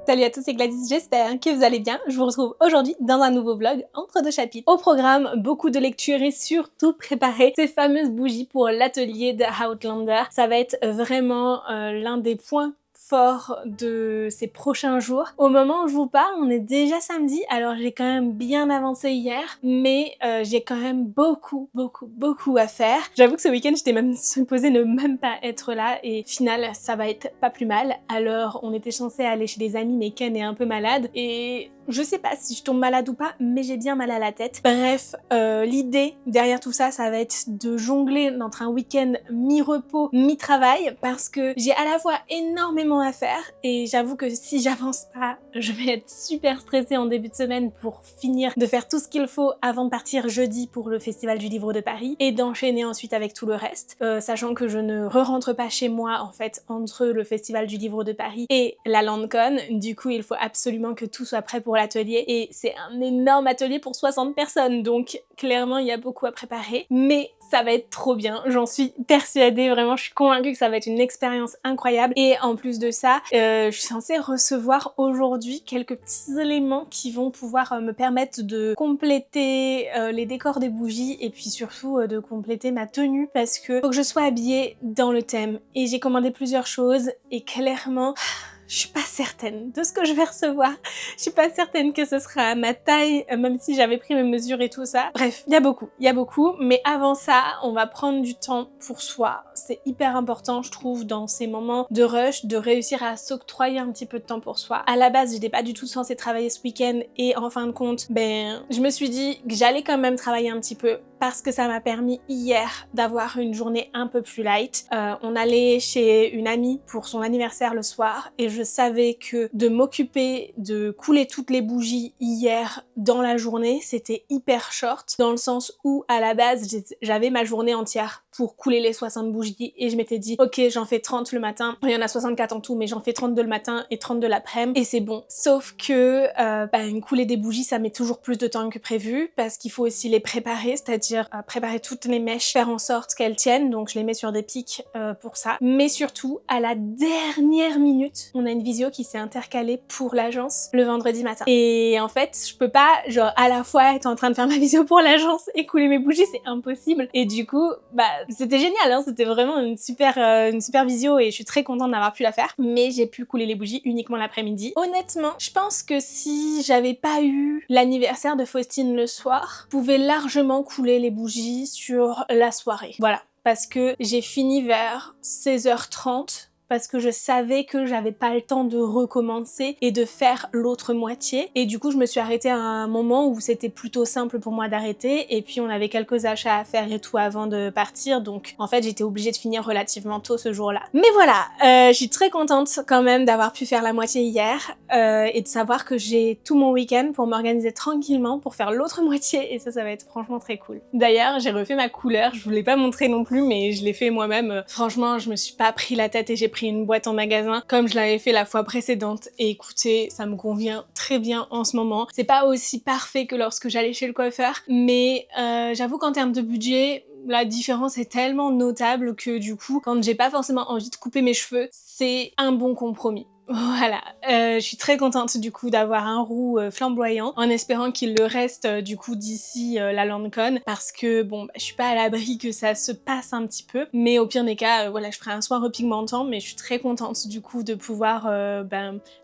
Salut à tous, c'est Gladys, j'espère que vous allez bien. Je vous retrouve aujourd'hui dans un nouveau vlog entre deux chapitres. Au programme, beaucoup de lectures et surtout préparer ces fameuses bougies pour l'atelier de Outlander. Ça va être vraiment l'un des points forts de ces prochains jours. Au moment où je vous parle, on est déjà samedi, alors j'ai quand même bien avancé hier, mais j'ai quand même beaucoup à faire. J'avoue que ce week-end, j'étais même supposée ne même pas être là et final, ça va être pas plus mal. Alors, on était censé aller chez des amis, mais Ken est un peu malade et je sais pas si je tombe malade ou pas, mais j'ai bien mal à la tête. Bref, l'idée derrière tout ça, ça va être de jongler entre un week-end mi-repos, mi-travail, parce que j'ai à la fois énormément à faire, et j'avoue que si j'avance pas, je vais être super stressée en début de semaine pour finir de faire tout ce qu'il faut avant de partir jeudi pour le Festival du Livre de Paris, et d'enchaîner ensuite avec tout le reste, sachant que je ne re-rentre pas chez moi, en fait, entre le Festival du Livre de Paris et la Landcon. Du coup, il faut absolument que tout soit prêt pour l'atelier, et c'est un énorme atelier pour 60 personnes, donc clairement il y a beaucoup à préparer, mais ça va être trop bien, j'en suis persuadée, vraiment je suis convaincue que ça va être une expérience incroyable. Et en plus de ça, je suis censée recevoir aujourd'hui quelques petits éléments qui vont pouvoir me permettre de compléter les décors des bougies, et puis surtout de compléter ma tenue, parce que faut que je sois habillée dans le thème, et j'ai commandé plusieurs choses, et clairement je suis pas certaine de ce que je vais recevoir. Je suis pas certaine que ce sera à ma taille, même si j'avais pris mes mesures et tout ça. Bref, il y a beaucoup. Mais avant ça, on va prendre du temps pour soi. C'est hyper important, je trouve, dans ces moments de rush, de réussir à s'octroyer un petit peu de temps pour soi. À la base, j'étais pas du tout censée travailler ce week-end, et en fin de compte, je me suis dit que j'allais quand même travailler un petit peu, parce que ça m'a permis hier d'avoir une journée un peu plus light. On allait chez une amie pour son anniversaire le soir, et je savais que de m'occuper de couler toutes les bougies hier dans la journée, c'était hyper short, dans le sens où à la base j'avais ma journée entière pour couler les 60 bougies, et je m'étais dit ok, j'en fais 30 le matin, il y en a 64 en tout, mais j'en fais 32 le matin et 32 l'après-midi, et c'est bon. Sauf que couler des bougies, ça met toujours plus de temps que prévu, parce qu'il faut aussi les préparer, c'est-à-dire préparer toutes les mèches, faire en sorte qu'elles tiennent, donc je les mets sur des pics pour ça. Mais surtout, à la dernière minute, on a une visio qui s'est intercalée pour l'agence le vendredi matin. Et en fait, je peux pas, genre, à la fois être en train de faire ma visio pour l'agence et couler mes bougies, c'est impossible. Et du coup, c'était génial, hein, c'était vraiment une super visio, et je suis très contente d'avoir pu la faire. Mais j'ai pu couler les bougies uniquement l'après-midi. Honnêtement, je pense que si j'avais pas eu l'anniversaire de Faustine le soir, je pouvais largement couler les bougies sur la soirée. Voilà. Parce que j'ai fini vers 16h30, parce que je savais que j'avais pas le temps de recommencer et de faire l'autre moitié. Et du coup, je me suis arrêtée à un moment où c'était plutôt simple pour moi d'arrêter, et puis on avait quelques achats à faire et tout avant de partir, donc en fait j'étais obligée de finir relativement tôt ce jour-là. Mais voilà, je suis très contente quand même d'avoir pu faire la moitié hier, et de savoir que j'ai tout mon week-end pour m'organiser tranquillement pour faire l'autre moitié, et ça va être franchement très cool. D'ailleurs, j'ai refait ma couleur, je vous l'ai pas montré non plus, mais je l'ai fait moi-même. Franchement, je me suis pas pris la tête et j'ai pris une boîte en magasin comme je l'avais fait la fois précédente, et écoutez, ça me convient très bien en ce moment. C'est pas aussi parfait que lorsque j'allais chez le coiffeur, mais j'avoue qu'en termes de budget, la différence est tellement notable que du coup, quand j'ai pas forcément envie de couper mes cheveux, c'est un bon compromis. Voilà, je suis très contente du coup d'avoir un roux flamboyant, en espérant qu'il le reste du coup d'ici la Landcon, parce que bon, je suis pas à l'abri que ça se passe un petit peu, mais au pire des cas, voilà, je ferai un soin repigmentant, mais je suis très contente du coup de pouvoir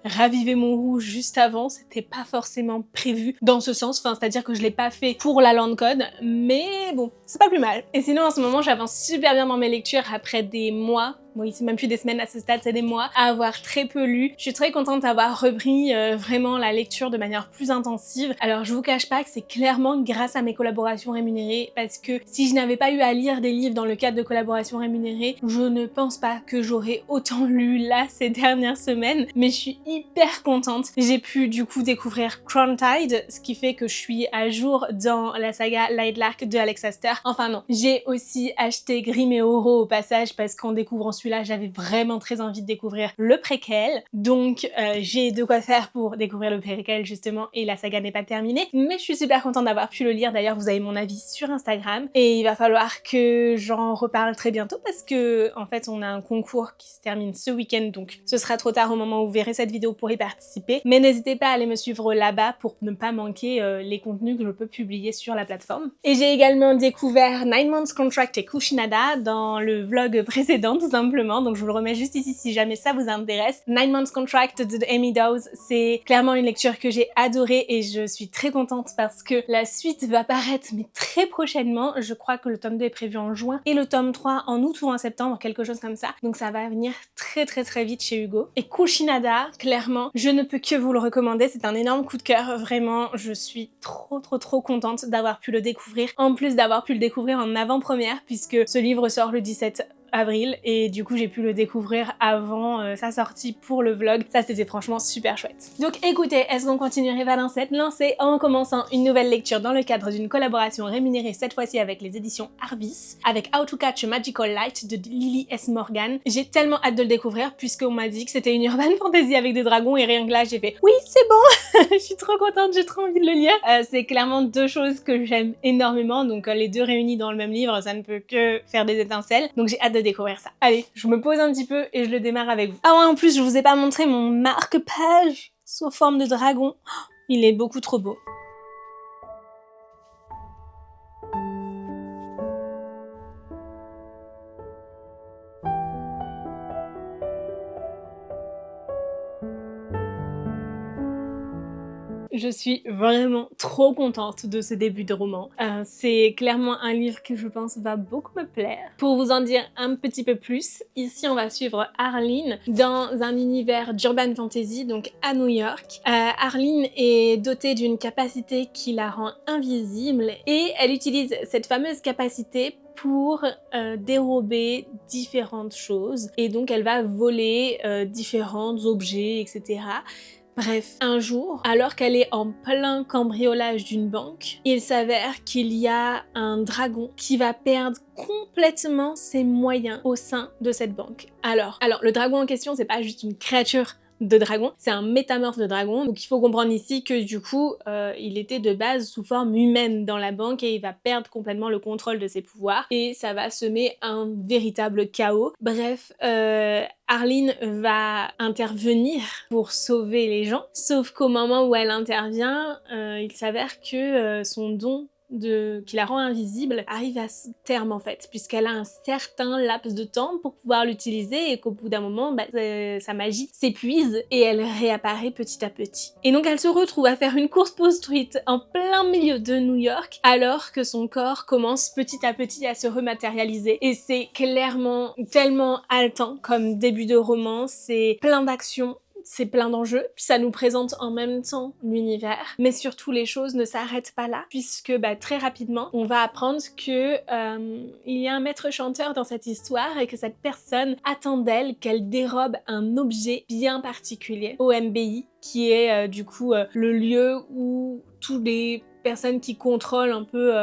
raviver mon roux juste avant. C'était pas forcément prévu dans ce sens, enfin c'est-à-dire que je l'ai pas fait pour la Landcon, mais bon, c'est pas plus mal. Et sinon en ce moment j'avance super bien dans mes lectures après des mois. Oui, c'est même plus des semaines à ce stade, c'est des mois, à avoir très peu lu. Je suis très contente d'avoir repris vraiment la lecture de manière plus intensive. Alors je vous cache pas que c'est clairement grâce à mes collaborations rémunérées, parce que si je n'avais pas eu à lire des livres dans le cadre de collaborations rémunérées, je ne pense pas que j'aurais autant lu là ces dernières semaines, mais je suis hyper contente. J'ai pu du coup découvrir Crown Tide, ce qui fait que je suis à jour dans la saga Lightlark de Alex Astor. Enfin non, j'ai aussi acheté Grimm et Oro au passage, parce qu'on découvre ensuite celui-là, j'avais vraiment très envie de découvrir le préquel. Donc j'ai de quoi faire pour découvrir le préquel justement, et la saga n'est pas terminée. Mais je suis super contente d'avoir pu le lire. D'ailleurs, vous avez mon avis sur Instagram. Et il va falloir que j'en reparle très bientôt parce que en fait, on a un concours qui se termine ce week-end. Donc ce sera trop tard au moment où vous verrez cette vidéo pour y participer. Mais n'hésitez pas à aller me suivre là-bas pour ne pas manquer les contenus que je peux publier sur la plateforme. Et j'ai également découvert 9 Months Contract et Kushinada dans le vlog précédent tout simplement, donc je vous le remets juste ici si jamais ça vous intéresse. 9 Months Contract de Amy Dawes, c'est clairement une lecture que j'ai adorée et je suis très contente parce que la suite va paraître mais très prochainement. Je crois que le tome 2 est prévu en juin et le tome 3 en août ou en septembre, quelque chose comme ça. Donc ça va venir très vite chez Hugo. Et Kushinada, clairement, je ne peux que vous le recommander, c'est un énorme coup de cœur, vraiment, je suis trop contente d'avoir pu le découvrir, en plus d'avoir pu le découvrir en avant-première puisque ce livre sort le 17 avril et du coup j'ai pu le découvrir avant sa sortie pour le vlog. Ça c'était franchement super chouette. Donc écoutez, est-ce qu'on continuerait pas dans cette lancée en commençant une nouvelle lecture dans le cadre d'une collaboration rémunérée cette fois-ci avec les éditions Arbis, avec How to Catch a Magical Light de Lily S. Morgan. J'ai tellement hâte de le découvrir puisqu'on m'a dit que c'était une urban fantasy avec des dragons et rien que là j'ai fait oui c'est bon. Je suis trop contente, j'ai trop envie de le lire. C'est clairement deux choses que j'aime énormément, donc les deux réunis dans le même livre, ça ne peut que faire des étincelles. Donc j'ai hâte de découvrir ça. Allez, je me pose un petit peu et je le démarre avec vous. Ah ouais, en plus je vous ai pas montré mon marque-page sous forme de dragon. Oh, il est beaucoup trop beau. Je suis vraiment trop contente de ce début de roman. C'est clairement un livre que je pense va beaucoup me plaire. Pour vous en dire un petit peu plus, ici on va suivre Arlene dans un univers d'urban fantasy, donc à New York. Arlene est dotée d'une capacité qui la rend invisible et elle utilise cette fameuse capacité pour dérober différentes choses et donc elle va voler différents objets, etc. Bref, un jour, alors qu'elle est en plein cambriolage d'une banque, il s'avère qu'il y a un dragon qui va perdre complètement ses moyens au sein de cette banque. Alors le dragon en question, c'est pas juste une créature de dragon, c'est un métamorphe de dragon, donc il faut comprendre ici que du coup il était de base sous forme humaine dans la banque et il va perdre complètement le contrôle de ses pouvoirs et ça va semer un véritable chaos. Bref, Arlene va intervenir pour sauver les gens, sauf qu'au moment où elle intervient, il s'avère que son don qui la rend invisible arrive à son terme en fait, puisqu'elle a un certain laps de temps pour pouvoir l'utiliser et qu'au bout d'un moment, sa magie s'épuise et elle réapparaît petit à petit. Et donc elle se retrouve à faire une course poursuite en plein milieu de New York alors que son corps commence petit à petit à se rematérialiser. Et c'est clairement tellement haletant comme début de roman, c'est plein d'action, c'est plein d'enjeux, puis ça nous présente en même temps l'univers, mais surtout les choses ne s'arrêtent pas là, puisque très rapidement, on va apprendre que il y a un maître chanteur dans cette histoire et que cette personne attend d'elle qu'elle dérobe un objet bien particulier au MBI, qui est du coup le lieu où tous les personnes qui contrôlent un peu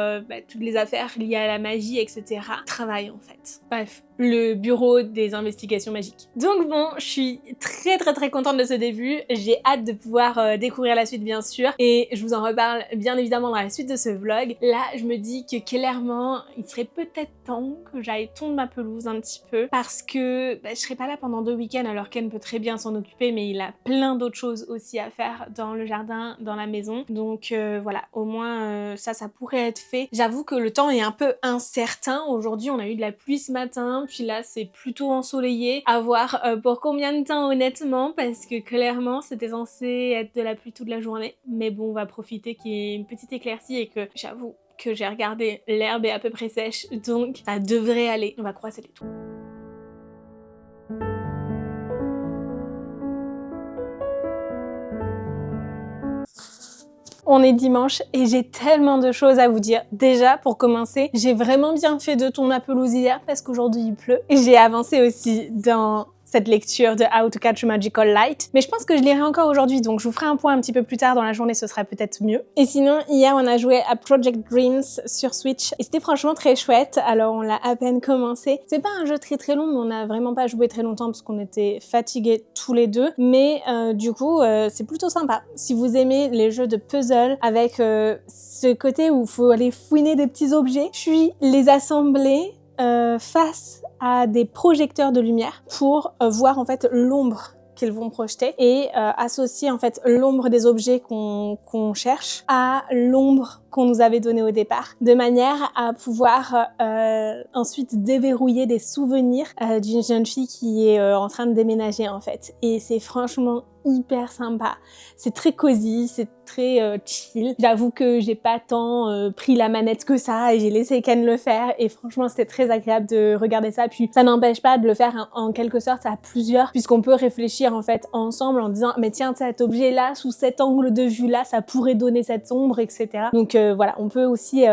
toutes les affaires liées à la magie, etc. travaillent en fait. Bref, le bureau des investigations magiques. Donc bon, je suis très contente de ce début, j'ai hâte de pouvoir découvrir la suite bien sûr, et je vous en reparle bien évidemment dans la suite de ce vlog. Là, je me dis que clairement, il serait peut-être temps que j'aille tondre ma pelouse un petit peu, parce que je serai pas là pendant 2 week-ends alors Ken peut très bien s'en occuper, mais il a plein d'autres choses aussi à faire dans le jardin, dans la maison, donc voilà, au moins ça pourrait être fait. J'avoue que le temps est un peu incertain, aujourd'hui on a eu de la pluie ce matin, puis là c'est plutôt ensoleillé, à voir pour combien de temps honnêtement, parce que clairement c'était censé être de la pluie toute la journée, mais bon on va profiter qu'il y ait une petite éclaircie et que j'avoue que j'ai regardé, l'herbe est à peu près sèche, donc ça devrait aller, on va croiser les doigts. On est dimanche et j'ai tellement de choses à vous dire. Déjà, pour commencer, j'ai vraiment bien fait de tondre ma pelouse hier parce qu'aujourd'hui il pleut. Et j'ai avancé aussi dans cette lecture de How to Catch a Magical Light, mais je pense que je lirai encore aujourd'hui, donc je vous ferai un point un petit peu plus tard dans la journée, ce sera peut-être mieux. Et sinon, hier on a joué à Project Dreams sur Switch et c'était franchement très chouette. Alors on l'a à peine commencé. C'est pas un jeu très long, mais on n'a vraiment pas joué très longtemps parce qu'on était fatigués tous les deux, mais du coup c'est plutôt sympa. Si vous aimez les jeux de puzzle avec ce côté où il faut aller fouiner des petits objets, puis les assembler face à des projecteurs de lumière pour voir en fait l'ombre qu'ils vont projeter et associer en fait l'ombre des objets qu'on cherche à l'ombre qu'on nous avait donnée au départ, de manière à pouvoir ensuite déverrouiller des souvenirs d'une jeune fille qui est en train de déménager en fait. Et c'est franchement hyper sympa, c'est très cosy, c'est très chill. J'avoue que j'ai pas tant pris la manette que ça et j'ai laissé Ken le faire et franchement c'était très agréable de regarder ça. Puis ça n'empêche pas de le faire en quelque sorte à plusieurs, puisqu'on peut réfléchir en fait ensemble en disant mais tiens cet objet là sous cet angle de vue là ça pourrait donner cette ombre, etc. Donc voilà, on peut aussi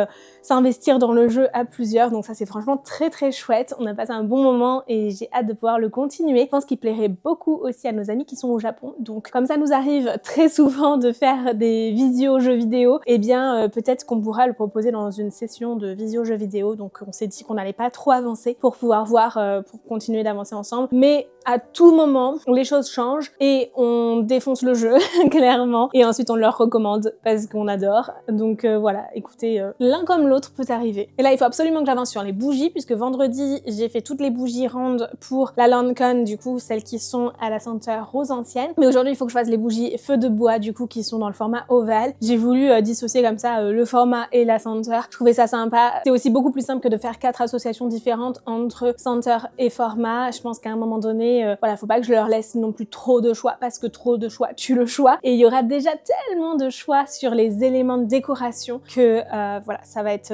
s'investir dans le jeu à plusieurs, donc ça c'est franchement très chouette. On a passé un bon moment et j'ai hâte de pouvoir le continuer. Je pense qu'il plairait beaucoup aussi à nos amis qui sont au Japon, donc comme ça nous arrive très souvent de faire des visio jeux vidéo, et bien peut-être qu'on pourra le proposer dans une session de visio jeux vidéo. Donc on s'est dit qu'on n'allait pas trop avancer pour pouvoir voir, pour continuer d'avancer ensemble, mais à tout moment les choses changent et on défonce le jeu clairement, et ensuite on leur recommande parce qu'on adore. Donc voilà, écoutez, l'un comme l'autre peut arriver. Et là il faut absolument que j'avance sur les bougies, puisque vendredi j'ai fait toutes les bougies rondes pour la LANCON, du coup celles qui sont à la senteur rose ancienne, mais aujourd'hui il faut que je fasse les bougies feu de bois du coup qui sont dans le format ovale. J'ai voulu dissocier comme ça le format et la senteur, je trouvais ça sympa. C'est aussi beaucoup plus simple que de faire 4 associations différentes entre senteur et format. Je pense qu'à un moment donné, voilà, faut pas que je leur laisse non plus trop de choix, parce que trop de choix tue le choix, et il y aura déjà tellement de choix sur les éléments de décoration que voilà, ça va être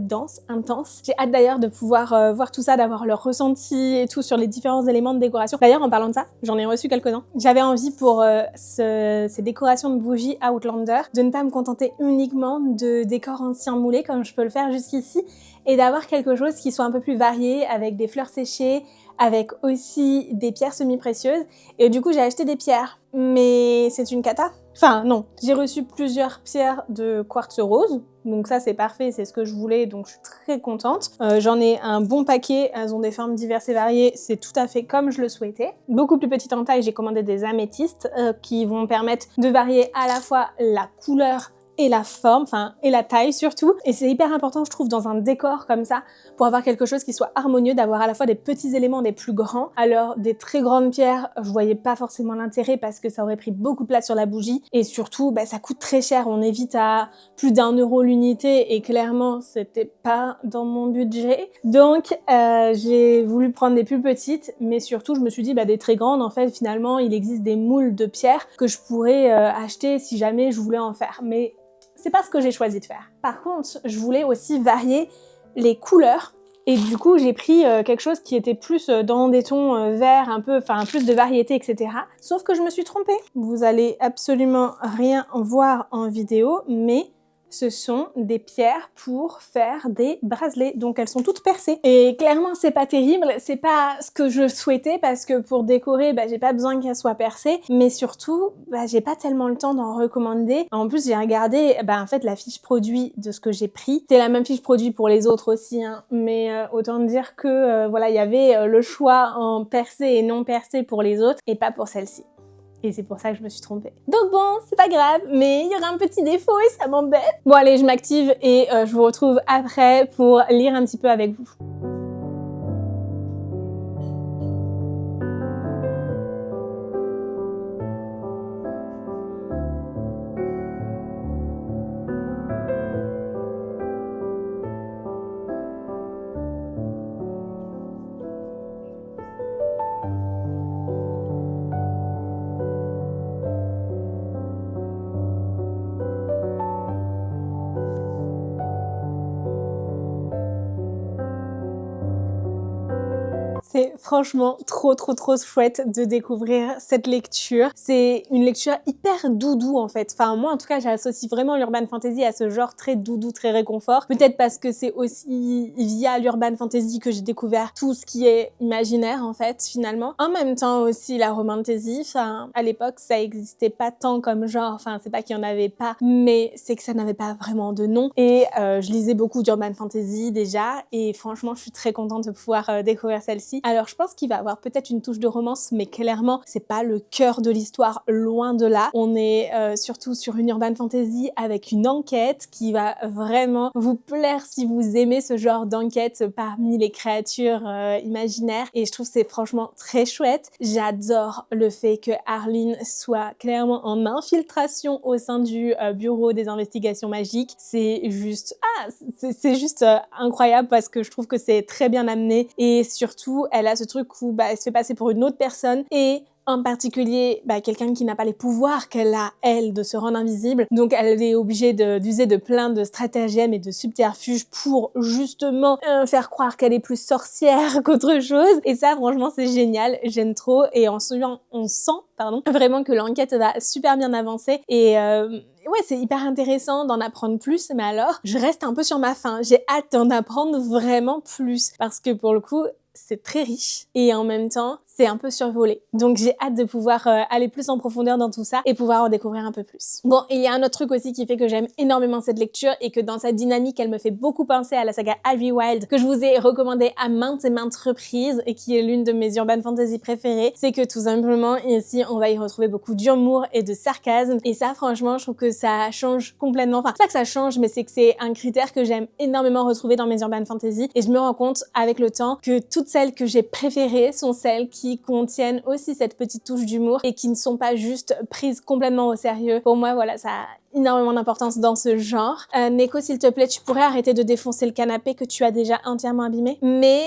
dense, intense. J'ai hâte d'ailleurs de pouvoir voir tout ça, d'avoir leur ressenti et tout sur les différents éléments de décoration. D'ailleurs en parlant de ça, j'en ai reçu quelques-uns. J'avais envie pour ces décorations de bougies Outlander de ne pas me contenter uniquement de décors anciens moulés comme je peux le faire jusqu'ici, et d'avoir quelque chose qui soit un peu plus varié, avec des fleurs séchées, avec aussi des pierres semi-précieuses. Et du coup j'ai acheté des pierres, mais c'est une cata. Enfin non, j'ai reçu plusieurs pierres de quartz rose, donc ça c'est parfait, c'est ce que je voulais, donc je suis très contente. J'en ai un bon paquet, elles ont des formes diverses et variées, c'est tout à fait comme je le souhaitais. Beaucoup plus petite en taille, j'ai commandé des améthystes qui vont permettre de varier à la fois la couleur et la forme, enfin et la taille surtout, et c'est hyper important je trouve dans un décor comme ça, pour avoir quelque chose qui soit harmonieux, d'avoir à la fois des petits éléments, des plus grands. Alors des très grandes pierres, je voyais pas forcément l'intérêt parce que ça aurait pris beaucoup de place sur la bougie, et surtout bah, ça coûte très cher, on est vite à plus d'1 € l'unité, et clairement c'était pas dans mon budget. Donc j'ai voulu prendre des plus petites, mais surtout je me suis dit bah, des très grandes, en fait finalement il existe des moules de pierres que je pourrais acheter si jamais je voulais en faire, mais c'est pas ce que j'ai choisi de faire. Par contre, je voulais aussi varier les couleurs, et du coup j'ai pris quelque chose qui était plus dans des tons verts, un peu, enfin plus de variété, etc. Sauf que je me suis trompée. Vous allez absolument rien voir en vidéo, mais ce sont des pierres pour faire des bracelets, donc elles sont toutes percées. Et clairement c'est pas terrible, c'est pas ce que je souhaitais, parce que pour décorer, bah, j'ai pas besoin qu'elles soient percées, mais surtout, bah, j'ai pas tellement le temps d'en recommander. En plus j'ai regardé, bah, en fait la fiche produit de ce que j'ai pris, c'est la même fiche produit pour les autres aussi, hein, mais autant dire que voilà, il y avait le choix en percé et non percé pour les autres, et pas pour celle-ci. Et c'est pour ça que je me suis trompée. Donc bon, c'est pas grave, mais il y aura un petit défaut et ça m'embête. Bon allez, je m'active et je vous retrouve après pour lire un petit peu avec vous. C'est franchement trop chouette de découvrir cette lecture. C'est une lecture hyper doudou en fait. Enfin moi en tout cas j'associe vraiment l'urban fantasy à ce genre très doudou, très réconfort. Peut-être parce que c'est aussi via l'urban fantasy que j'ai découvert tout ce qui est imaginaire en fait finalement. En même temps aussi la romantasy, enfin à l'époque ça existait pas tant comme genre, enfin c'est pas qu'il y en avait pas, mais c'est que ça n'avait pas vraiment de nom. Et je lisais beaucoup d'urban fantasy déjà et franchement je suis très contente de pouvoir découvrir celle-ci. Alors je pense qu'il va avoir peut-être une touche de romance, mais clairement c'est pas le cœur de l'histoire, loin de là. On est surtout sur une urban fantasy avec une enquête qui va vraiment vous plaire si vous aimez ce genre d'enquête parmi les créatures imaginaires, et je trouve que c'est franchement très chouette. J'adore le fait que Arline soit clairement en infiltration au sein du bureau des investigations magiques. C'est juste incroyable parce que je trouve que c'est très bien amené, et surtout elle a ce truc où elle se fait passer pour une autre personne, et en particulier quelqu'un qui n'a pas les pouvoirs qu'elle a, elle, de se rendre invisible. Donc elle est obligée d'user de plein de stratagèmes et de subterfuges pour justement faire croire qu'elle est plus sorcière qu'autre chose. Et ça, franchement, c'est génial, j'aime trop. Et on sent vraiment que l'enquête va super bien avancer. Et ouais, c'est hyper intéressant d'en apprendre plus, mais alors, je reste un peu sur ma faim. J'ai hâte d'en apprendre vraiment plus, parce que pour le coup, c'est très riche et en même temps c'est un peu survolé. Donc j'ai hâte de pouvoir aller plus en profondeur dans tout ça et pouvoir en découvrir un peu plus. Bon, il y a un autre truc aussi qui fait que j'aime énormément cette lecture et que dans sa dynamique elle me fait beaucoup penser à la saga Ivy Wild que je vous ai recommandé à maintes et maintes reprises et qui est l'une de mes urban fantasy préférées. C'est que tout simplement ici on va y retrouver beaucoup d'humour et de sarcasme, et ça franchement je trouve que ça change complètement. Enfin c'est pas que ça change, mais c'est que c'est un critère que j'aime énormément retrouver dans mes urban fantasy, et je me rends compte avec le temps que toutes celles que j'ai préférées sont celles qui contiennent aussi cette petite touche d'humour et qui ne sont pas juste prises complètement au sérieux. Pour moi, voilà, ça a énormément d'importance dans ce genre. Neko, s'il te plaît, tu pourrais arrêter de défoncer le canapé que tu as déjà entièrement abîmé. Mais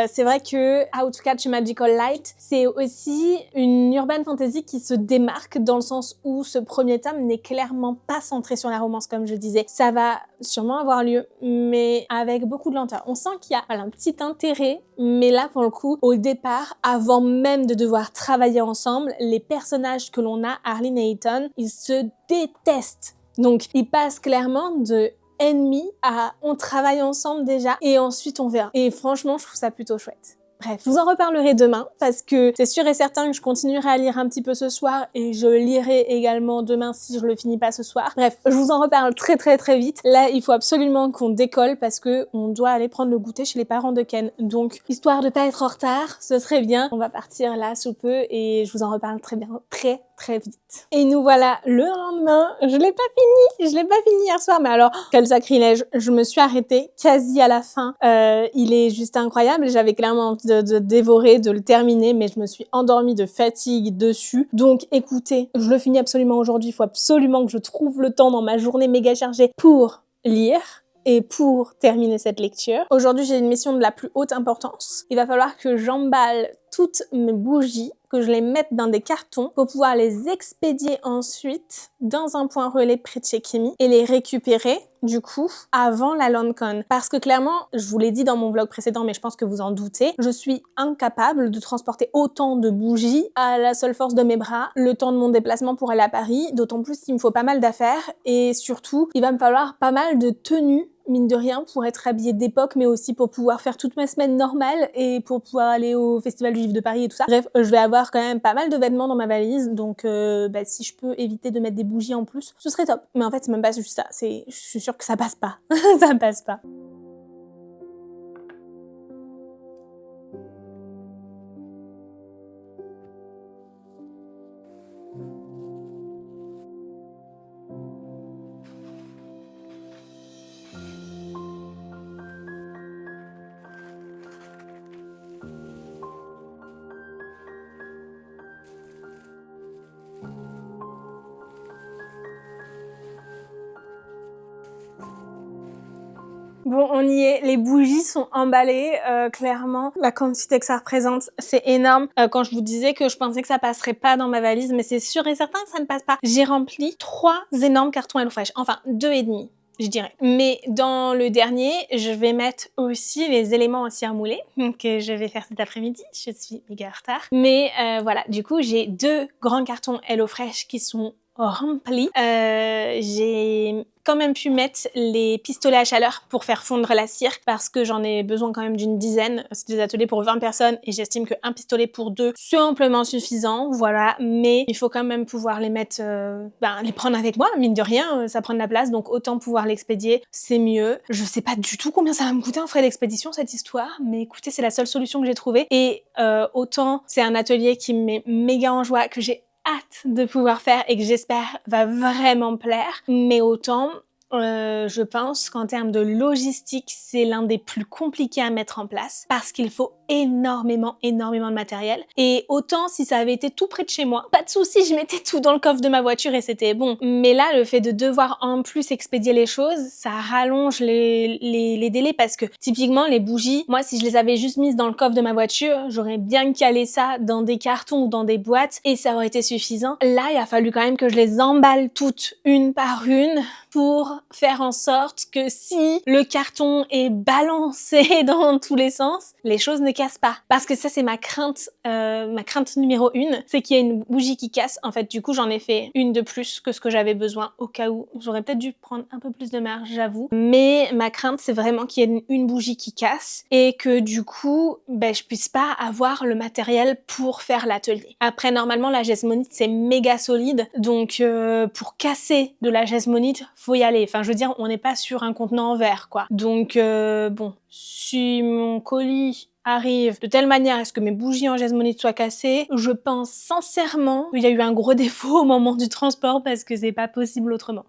c'est vrai que How to Catch a Magical Light, c'est aussi une urban fantasy qui se démarque dans le sens où ce premier tome n'est clairement pas centré sur la romance, comme je disais. Ça va sûrement avoir lieu, mais avec beaucoup de lenteur. On sent qu'il y a un petit intérêt, mais là, pour le coup, au départ, avant même de devoir travailler ensemble, les personnages que l'on a, Arline et Ethan, ils se détestent. Donc, ils passent clairement de ennemis à on travaille ensemble déjà et ensuite on verra. Et franchement, je trouve ça plutôt chouette. Bref, je vous en reparlerai demain parce que c'est sûr et certain que je continuerai à lire un petit peu ce soir et je lirai également demain si je le finis pas ce soir. Bref, je vous en reparle très vite. Là, il faut absolument qu'on décolle parce que on doit aller prendre le goûter chez les parents de Ken. Donc, histoire de pas être en retard, ce serait bien. On va partir là sous peu et je vous en reparle très vite. Et nous voilà le lendemain. Je l'ai pas fini hier soir, mais alors, quel sacrilège. Je me suis arrêtée quasi à la fin. Il est juste incroyable. J'avais clairement envie de dévorer, de le terminer, mais je me suis endormie de fatigue dessus. Donc écoutez, je le finis absolument aujourd'hui. Il faut absolument que je trouve le temps dans ma journée méga chargée pour lire et pour terminer cette lecture. Aujourd'hui, j'ai une mission de la plus haute importance. Il va falloir que j'emballe toutes mes bougies, que je les mette dans des cartons pour pouvoir les expédier ensuite dans un point relais près de chez Kimi et les récupérer du coup avant la LandCon. Parce que clairement, je vous l'ai dit dans mon vlog précédent, mais je pense que vous en doutez, je suis incapable de transporter autant de bougies à la seule force de mes bras le temps de mon déplacement pour aller à Paris, d'autant plus qu'il me faut pas mal d'affaires et surtout, il va me falloir pas mal de tenues mine de rien, pour être habillée d'époque, mais aussi pour pouvoir faire toute ma semaine normale et pour pouvoir aller au Festival du Livre de Paris et tout ça. Bref, je vais avoir quand même pas mal de vêtements dans ma valise, donc si je peux éviter de mettre des bougies en plus, ce serait top. Mais en fait, c'est même pas juste ça, je suis sûre que ça passe pas. Ça passe pas. Bon, on y est, les bougies sont emballées, clairement, la quantité que ça représente, c'est énorme. Quand je vous disais que je pensais que ça passerait pas dans ma valise, mais c'est sûr et certain que ça ne passe pas. J'ai rempli 3 énormes cartons HelloFresh, enfin 2,5. je dirais. Mais dans le dernier, je vais mettre aussi les éléments en cire moulée que je vais faire cet après-midi. Je suis méga en retard. Mais voilà, du coup, j'ai 2 grands cartons HelloFresh qui sont remplis. J'ai quand même pu mettre les pistolets à chaleur pour faire fondre la cire parce que j'en ai besoin quand même d'une dizaine. C'est des ateliers pour 20 personnes et j'estime qu'un pistolet pour 2 c'est amplement suffisant, voilà. Mais il faut quand même pouvoir les mettre, les prendre avec moi, mine de rien, ça prend de la place, donc autant pouvoir l'expédier, c'est mieux. Je sais pas du tout combien ça va me coûter en frais d'expédition cette histoire, mais écoutez, c'est la seule solution que j'ai trouvée. Et autant c'est un atelier qui me met méga en joie, que j'ai hâte de pouvoir faire et que j'espère va vraiment plaire, mais autant je pense qu'en termes de logistique, c'est l'un des plus compliqués à mettre en place parce qu'il faut énormément de matériel. Et autant si ça avait été tout près de chez moi, pas de souci, je mettais tout dans le coffre de ma voiture et c'était bon. Mais là, le fait de devoir en plus expédier les choses, ça rallonge les délais parce que typiquement les bougies, moi si je les avais juste mises dans le coffre de ma voiture, j'aurais bien calé ça dans des cartons ou dans des boîtes et ça aurait été suffisant. Là, il a fallu quand même que je les emballe toutes une par une pour faire en sorte que si le carton est balancé dans tous les sens, les choses ne cassent pas. Parce que ça, c'est ma crainte numéro 1, c'est qu'il y ait une bougie qui casse. En fait, du coup, j'en ai fait une de plus que ce que j'avais besoin au cas où. J'aurais peut-être dû prendre un peu plus de marge, j'avoue. Mais ma crainte, c'est vraiment qu'il y ait une bougie qui casse et que du coup, je puisse pas avoir le matériel pour faire l'atelier. Après, normalement, la gesmonite, c'est méga solide. Donc, pour casser de la gesmonite, faut y aller. Enfin, je veux dire, on n'est pas sur un contenant en verre, quoi. Donc, bon, si mon colis arrive de telle manière à ce que mes bougies en gesmonite soient cassées, je pense sincèrement qu'il y a eu un gros défaut au moment du transport parce que c'est pas possible autrement.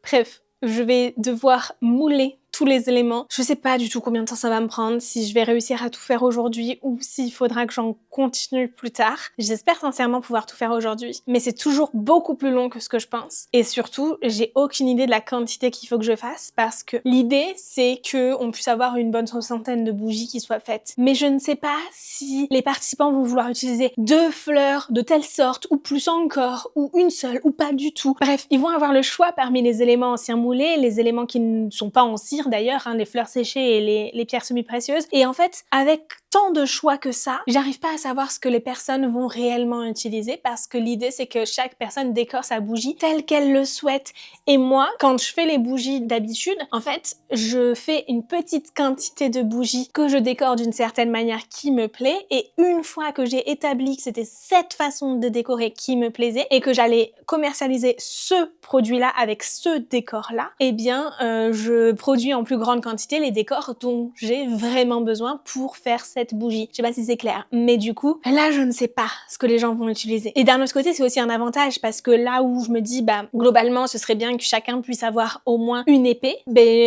Bref, je vais devoir mouler tous les éléments. Je sais pas du tout combien de temps ça va me prendre, si je vais réussir à tout faire aujourd'hui ou s'il faudra que j'en continue plus tard. J'espère sincèrement pouvoir tout faire aujourd'hui, mais c'est toujours beaucoup plus long que ce que je pense. Et surtout, j'ai aucune idée de la quantité qu'il faut que je fasse parce que l'idée, c'est qu'on puisse avoir une bonne soixantaine de bougies qui soient faites. Mais je ne sais pas si les participants vont vouloir utiliser 2 fleurs de telle sorte ou plus encore, ou une seule, ou pas du tout. Bref, ils vont avoir le choix parmi les éléments en cire moulée, les éléments qui ne sont pas en cire d'ailleurs, les fleurs séchées et les pierres semi-précieuses. Et en fait, avec tant de choix que ça, j'arrive pas à savoir ce que les personnes vont réellement utiliser parce que l'idée c'est que chaque personne décore sa bougie telle qu'elle le souhaite. Et moi, quand je fais les bougies d'habitude, en fait, je fais une petite quantité de bougies que je décore d'une certaine manière qui me plaît et une fois que j'ai établi que c'était cette façon de décorer qui me plaisait et que j'allais commercialiser ce produit-là avec ce décor-là, eh bien, je produis en plus grande quantité les décors dont j'ai vraiment besoin pour faire cette bougie. Je sais pas si c'est clair, mais du coup, là, je ne sais pas ce que les gens vont utiliser. Et d'un autre côté, c'est aussi un avantage parce que là où je me dis, globalement, ce serait bien que chacun puisse avoir au moins une épée,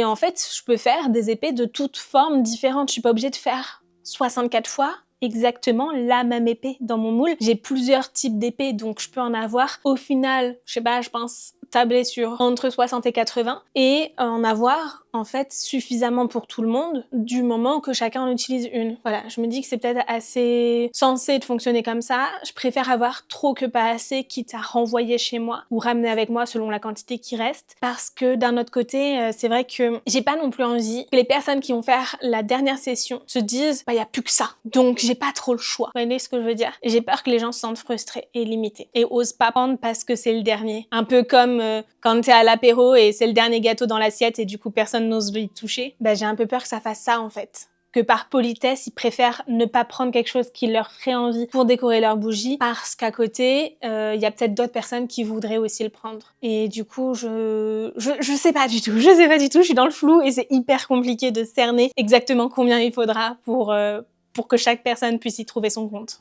en fait, je peux faire des épées de toutes formes différentes. Je suis pas obligée de faire 64 fois exactement la même épée dans mon moule. J'ai plusieurs types d'épées, donc je peux en avoir au final, je sais pas, je pense tabler sur entre 60 et 80 et en avoir en fait suffisamment pour tout le monde du moment que chacun en utilise une. Voilà, je me dis que c'est peut-être assez sensé de fonctionner comme ça. Je préfère avoir trop que pas assez, quitte à renvoyer chez moi ou ramener avec moi selon la quantité qui reste. Parce que d'un autre côté, c'est vrai que j'ai pas non plus envie que les personnes qui vont faire la dernière session se disent y a plus que ça. Donc j'ai pas trop le choix. Vous voyez ce que je veux dire? J'ai peur que les gens se sentent frustrés et limités et osent pas prendre parce que c'est le dernier. Un peu comme quand t'es à l'apéro et c'est le dernier gâteau dans l'assiette et du coup personne n'ose y toucher. J'ai un peu peur que ça fasse ça en fait. Que par politesse, ils préfèrent ne pas prendre quelque chose qui leur ferait envie pour décorer leur bougie parce qu'à côté, y a peut-être d'autres personnes qui voudraient aussi le prendre. Et du coup, je sais pas du tout. Je sais pas du tout, je suis dans le flou et c'est hyper compliqué de cerner exactement combien il faudra pour que chaque personne puisse y trouver son compte.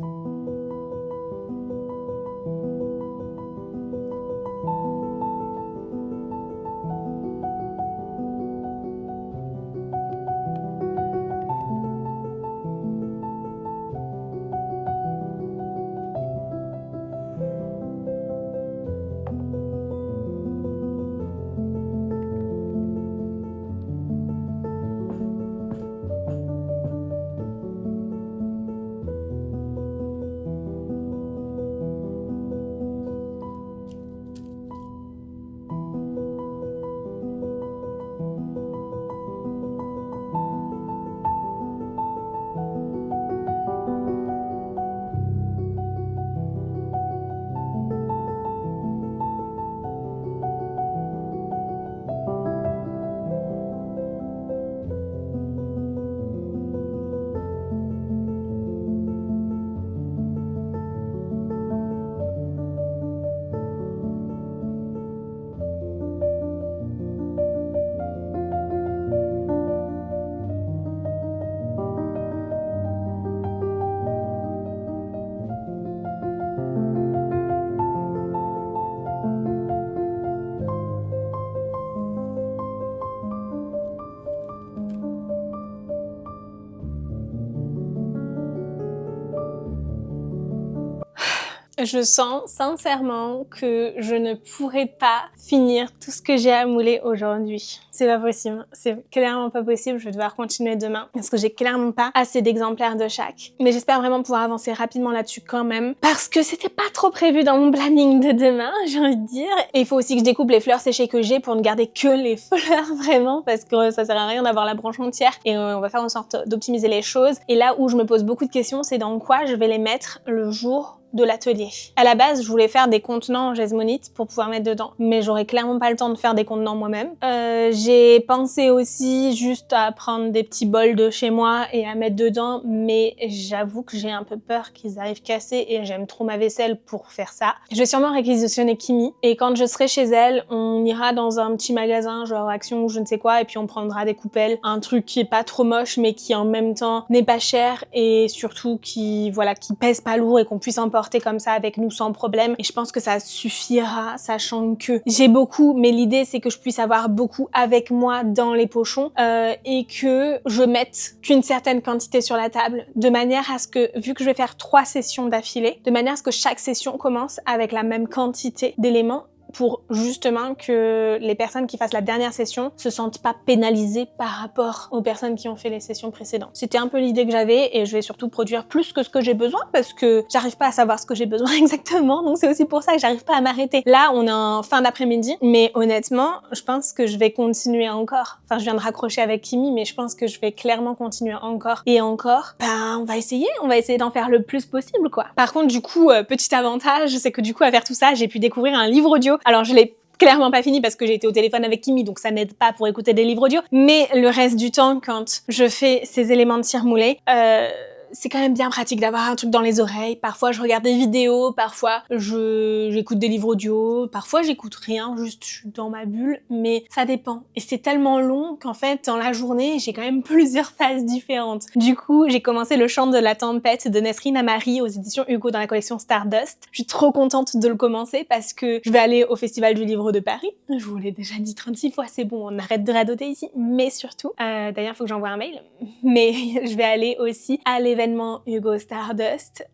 Je sens sincèrement que je ne pourrai pas finir tout ce que j'ai à mouler aujourd'hui. C'est pas possible, c'est clairement pas possible, je vais devoir continuer demain parce que j'ai clairement pas assez d'exemplaires de chaque. Mais j'espère vraiment pouvoir avancer rapidement là-dessus quand même parce que c'était pas trop prévu dans mon planning de demain, j'ai envie de dire. Et il faut aussi que je découpe les fleurs séchées que j'ai pour ne garder que les fleurs vraiment parce que ça sert à rien d'avoir la branche entière et on va faire en sorte d'optimiser les choses. Et là où je me pose beaucoup de questions, c'est dans quoi je vais les mettre le jour de l'atelier. À la base, je voulais faire des contenants en jasmonite pour pouvoir mettre dedans, mais j'aurais clairement pas le temps de faire des contenants moi-même. J'ai pensé aussi juste à prendre des petits bols de chez moi et à mettre dedans, mais j'avoue que j'ai un peu peur qu'ils arrivent cassés et j'aime trop ma vaisselle pour faire ça. Je vais sûrement réquisitionner Kimi et quand je serai chez elle, on ira dans un petit magasin genre Action ou je ne sais quoi et puis on prendra des coupelles, un truc qui est pas trop moche mais qui en même temps n'est pas cher et surtout qui pèse pas lourd et qu'on puisse emporter comme ça avec nous sans problème. Et je pense que ça suffira, sachant que j'ai beaucoup, mais l'idée c'est que je puisse avoir beaucoup avec moi dans les pochons et que je mette qu'une certaine quantité sur la table, de manière à ce que, vu que je vais faire 3 sessions d'affilée, de manière à ce que chaque session commence avec la même quantité d'éléments pour justement que les personnes qui fassent la dernière session se sentent pas pénalisées par rapport aux personnes qui ont fait les sessions précédentes. C'était un peu l'idée que j'avais et je vais surtout produire plus que ce que j'ai besoin parce que j'arrive pas à savoir ce que j'ai besoin exactement, donc c'est aussi pour ça que j'arrive pas à m'arrêter. Là, on est en fin d'après-midi, mais honnêtement, je pense que je vais continuer encore. Enfin, je viens de raccrocher avec Kimi, mais je pense que je vais clairement continuer encore et encore. On va essayer d'en faire le plus possible, quoi. Par contre, du coup, petit avantage, c'est que du coup, à faire tout ça, j'ai pu découvrir un livre audio. Alors je l'ai clairement pas fini parce que j'ai été au téléphone avec Kimi, donc ça n'aide pas pour écouter des livres audio. Mais le reste du temps, quand je fais ces éléments de cire moulée, c'est quand même bien pratique d'avoir un truc dans les oreilles. Parfois, je regarde des vidéos, parfois, j'écoute des livres audio, parfois, j'écoute rien, juste je suis dans ma bulle, mais ça dépend. Et c'est tellement long qu'en fait, dans la journée, j'ai quand même plusieurs phases différentes. Du coup, j'ai commencé Le Chant de la Tempête de Nesrine Amari aux éditions Hugo dans la collection Stardust. Je suis trop contente de le commencer parce que je vais aller au Festival du Livre de Paris. Je vous l'ai déjà dit 36 fois, c'est bon, on arrête de radoter ici. Mais surtout, d'ailleurs, faut que j'envoie un mail, mais je vais aller aussi à l'événement Hugo Stardust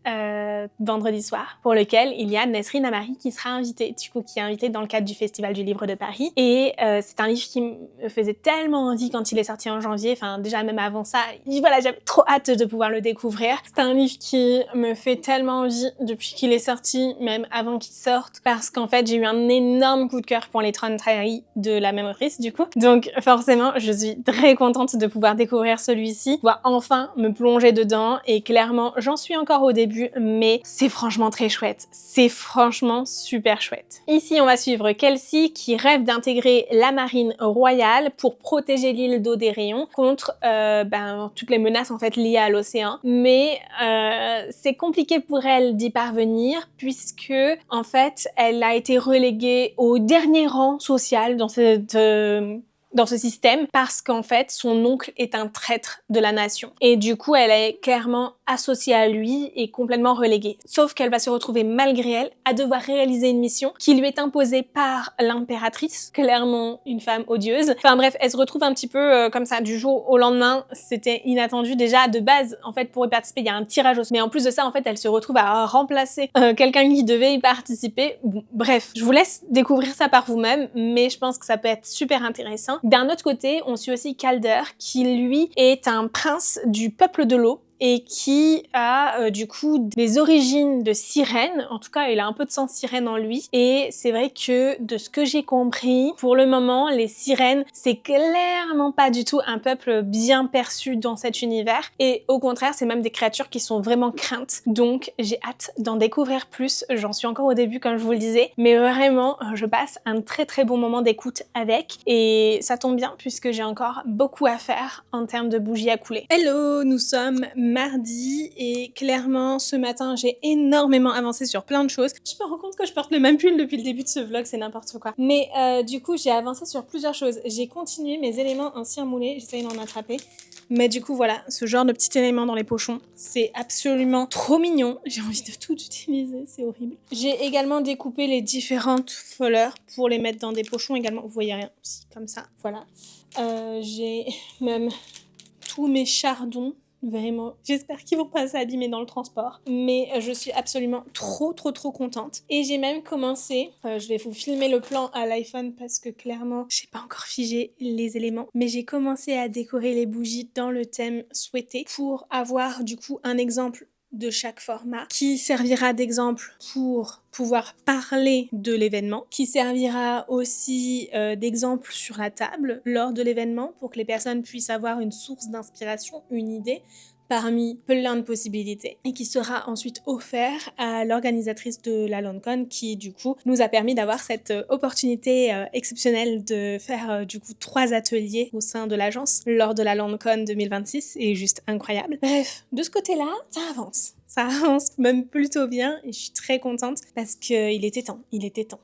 vendredi soir, pour lequel il y a Nesrine Amari qui sera invitée, du coup qui est invitée dans le cadre du Festival du Livre de Paris. Et c'est un livre qui me faisait tellement envie quand il est sorti en janvier, enfin déjà même avant ça, voilà, j'avais trop hâte de pouvoir le découvrir. C'est un livre qui me fait tellement envie depuis qu'il est sorti, même avant qu'il sorte, parce qu'en fait j'ai eu un énorme coup de cœur pour les Trantari de la même autrice du coup. Donc forcément je suis très contente de pouvoir découvrir celui-ci, pouvoir enfin me plonger dedans. Et clairement, j'en suis encore au début, mais c'est franchement très chouette. C'est franchement super chouette. Ici, on va suivre Kelsey qui rêve d'intégrer la marine royale pour protéger l'île d'Odéréon contre toutes les menaces en fait liées à l'océan. Mais c'est compliqué pour elle d'y parvenir puisque en fait, elle a été reléguée au dernier rang social dans ce système parce qu'en fait son oncle est un traître de la nation et du coup elle est clairement associée à lui et complètement reléguée. Sauf qu'elle va se retrouver malgré elle à devoir réaliser une mission qui lui est imposée par l'impératrice, clairement une femme odieuse. Enfin bref, elle se retrouve un petit peu comme ça du jour au lendemain. C'était inattendu déjà de base. En fait pour y participer il y a un tirage au sort. Mais en plus de ça en fait elle se retrouve à remplacer quelqu'un qui devait y participer. Bon, bref, je vous laisse découvrir ça par vous-même, mais je pense que ça peut être super intéressant. D'un autre côté, on suit aussi Calder, qui lui est un prince du peuple de l'eau et qui a du coup des origines de sirène. En tout cas, il a un peu de sang sirène en lui. Et c'est vrai que de ce que j'ai compris, pour le moment, les sirènes, c'est clairement pas du tout un peuple bien perçu dans cet univers. Et au contraire, c'est même des créatures qui sont vraiment craintes. Donc, j'ai hâte d'en découvrir plus. J'en suis encore au début, comme je vous le disais. Mais vraiment, je passe un très très bon moment d'écoute avec. Et ça tombe bien puisque j'ai encore beaucoup à faire en termes de bougies à couler. Hello, nous sommes mardi et clairement ce matin j'ai énormément avancé sur plein de choses. Je me rends compte que je porte le même pull depuis le début de ce vlog, c'est n'importe quoi. Mais du coup j'ai avancé sur plusieurs choses. J'ai continué mes éléments en cire moulée, j'essaye d'en attraper. Mais du coup voilà, ce genre de petits éléments dans les pochons, c'est absolument trop mignon. J'ai envie de tout utiliser, c'est horrible. J'ai également découpé les différentes fleurs pour les mettre dans des pochons également. Vous voyez rien, aussi, comme ça, voilà. J'ai même tous mes chardons Vraiment, j'espère qu'ils vont pas s'abîmer dans le transport. Mais je suis absolument trop contente. Et j'ai même commencé, je vais vous filmer le plan à l'iPhone parce que clairement, j'ai pas encore figé les éléments. Mais j'ai commencé à décorer les bougies dans le thème souhaité pour avoir du coup un exemple de chaque format qui servira d'exemple pour pouvoir parler de l'événement, qui servira aussi d'exemple sur la table lors de l'événement pour que les personnes puissent avoir une source d'inspiration, une idée parmi plein de possibilités et qui sera ensuite offert à l'organisatrice de la LandCon qui du coup nous a permis d'avoir cette opportunité exceptionnelle de faire du coup 3 ateliers au sein de l'agence lors de la LandCon 2026 et juste incroyable. Bref, de ce côté-là, ça avance même plutôt bien et je suis très contente parce qu'il était temps.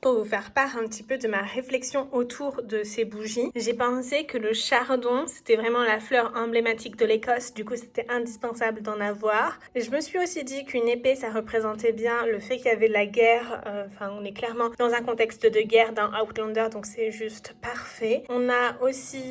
Pour vous faire part un petit peu de ma réflexion autour de ces bougies, j'ai pensé que le chardon, c'était vraiment la fleur emblématique de l'Écosse, du coup c'était indispensable d'en avoir. Et je me suis aussi dit qu'une épée, ça représentait bien le fait qu'il y avait de la guerre, on est clairement dans un contexte de guerre dans Outlander, donc c'est juste parfait. On a aussi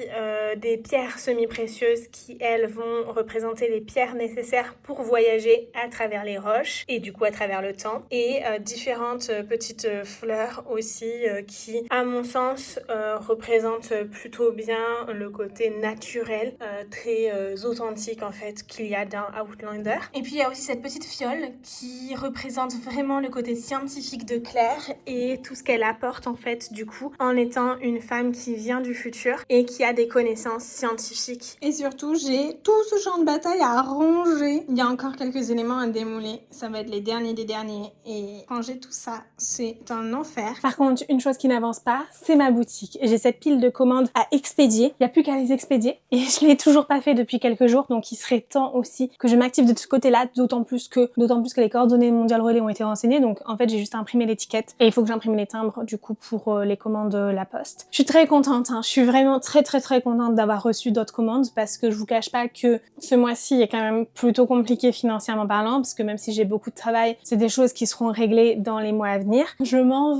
des pierres semi-précieuses qui, elles, vont représenter les pierres nécessaires pour voyager à travers les roches et du coup à travers le temps et différentes petites fleurs aussi qui à mon sens représentent plutôt bien le côté naturel très authentique en fait qu'il y a dans Outlander. Et puis il y a aussi cette petite fiole qui représente vraiment le côté scientifique de Claire et tout ce qu'elle apporte en fait du coup en étant une femme qui vient du futur et qui a des connaissances scientifiques. Et surtout j'ai tout ce champ de bataille à ranger. Il y a encore quelques éléments à démouler, ça va être les derniers des derniers et ranger tout ça c'est un enfer. Par contre une chose qui n'avance pas c'est ma boutique. J'ai cette pile de commandes à expédier, il n'y a plus qu'à les expédier et je l'ai toujours pas fait depuis quelques jours donc il serait temps aussi que je m'active de ce côté-là, d'autant plus que les coordonnées Mondial Relais ont été renseignées donc en fait j'ai juste imprimé l'étiquette et il faut que j'imprime les timbres du coup pour les commandes La Poste. Je suis très contente, je suis vraiment très contente d'avoir reçu d'autres commandes parce que je vous cache pas que ce mois-ci est quand même plutôt compliqué financièrement parlant parce que même si j'ai beaucoup de travail, c'est des choses qui seront réglées dans les mois à venir. Je m'en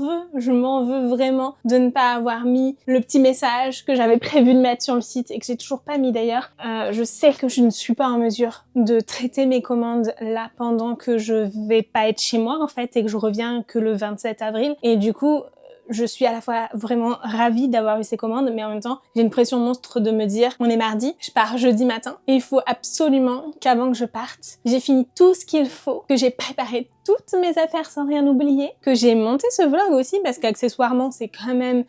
veux vraiment de ne pas avoir mis le petit message que j'avais prévu de mettre sur le site et que j'ai toujours pas mis d'ailleurs. Je sais que je ne suis pas en mesure de traiter mes commandes là pendant que je vais pas être chez moi en fait et que je reviens que le 27 avril et du coup je suis à la fois vraiment ravie d'avoir eu ces commandes, mais en même temps, j'ai une pression monstre de me dire, on est mardi, je pars jeudi matin, et il faut absolument qu'avant que je parte, j'ai fini tout ce qu'il faut, que j'ai préparé toutes mes affaires sans rien oublier, que j'ai monté ce vlog aussi, parce qu'accessoirement, c'est quand même